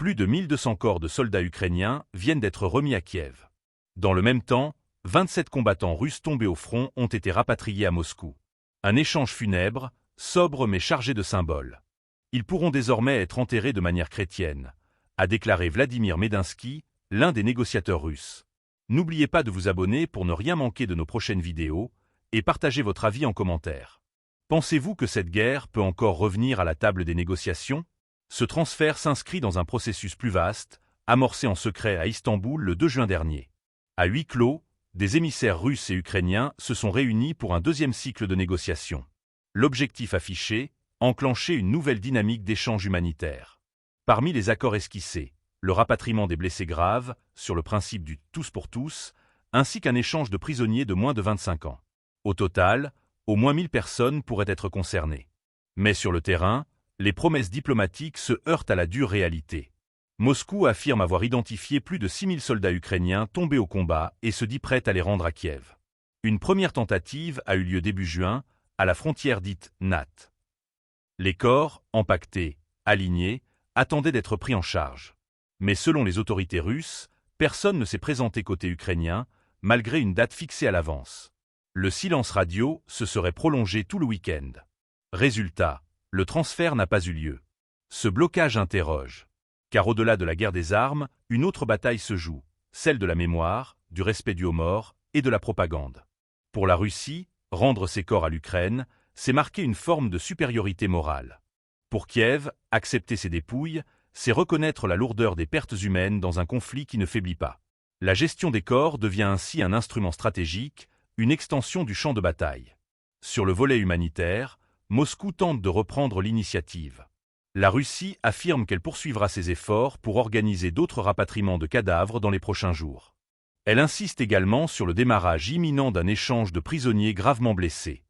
Plus de 1200 corps de soldats ukrainiens viennent d'être remis à Kiev. Dans le même temps, 27 combattants russes tombés au front ont été rapatriés à Moscou. Un échange funèbre, sobre mais chargé de symboles. Ils pourront désormais être enterrés de manière chrétienne, a déclaré Vladimir Medinsky, l'un des négociateurs russes. N'oubliez pas de vous abonner pour ne rien manquer de nos prochaines vidéos et partagez votre avis en commentaire. Pensez-vous que cette guerre peut encore revenir à la table des négociations? Ce transfert s'inscrit dans un processus plus vaste, amorcé en secret à Istanbul le 2 juin dernier. À huis clos, des émissaires russes et ukrainiens se sont réunis pour un deuxième cycle de négociations. L'objectif affiché, enclencher une nouvelle dynamique d'échange humanitaire. Parmi les accords esquissés, le rapatriement des blessés graves, sur le principe du « tous pour tous », ainsi qu'un échange de prisonniers de moins de 25 ans. Au total, au moins 1000 personnes pourraient être concernées. Mais sur le terrain, les promesses diplomatiques se heurtent à la dure réalité. Moscou affirme avoir identifié plus de 6000 soldats ukrainiens tombés au combat et se dit prête à les rendre à Kiev. Une première tentative a eu lieu début juin, à la frontière dite NAT. Les corps, empaquetés, alignés, attendaient d'être pris en charge. Mais selon les autorités russes, personne ne s'est présenté côté ukrainien, malgré une date fixée à l'avance. Le silence radio se serait prolongé tout le week-end. Résultat, le transfert n'a pas eu lieu. Ce blocage interroge. Car au-delà de la guerre des armes, une autre bataille se joue, celle de la mémoire, du respect dû aux morts et de la propagande. Pour la Russie, rendre ses corps à l'Ukraine, c'est marquer une forme de supériorité morale. Pour Kiev, accepter ses dépouilles, c'est reconnaître la lourdeur des pertes humaines dans un conflit qui ne faiblit pas. La gestion des corps devient ainsi un instrument stratégique, une extension du champ de bataille. Sur le volet humanitaire, Moscou tente de reprendre l'initiative. La Russie affirme qu'elle poursuivra ses efforts pour organiser d'autres rapatriements de cadavres dans les prochains jours. Elle insiste également sur le démarrage imminent d'un échange de prisonniers gravement blessés.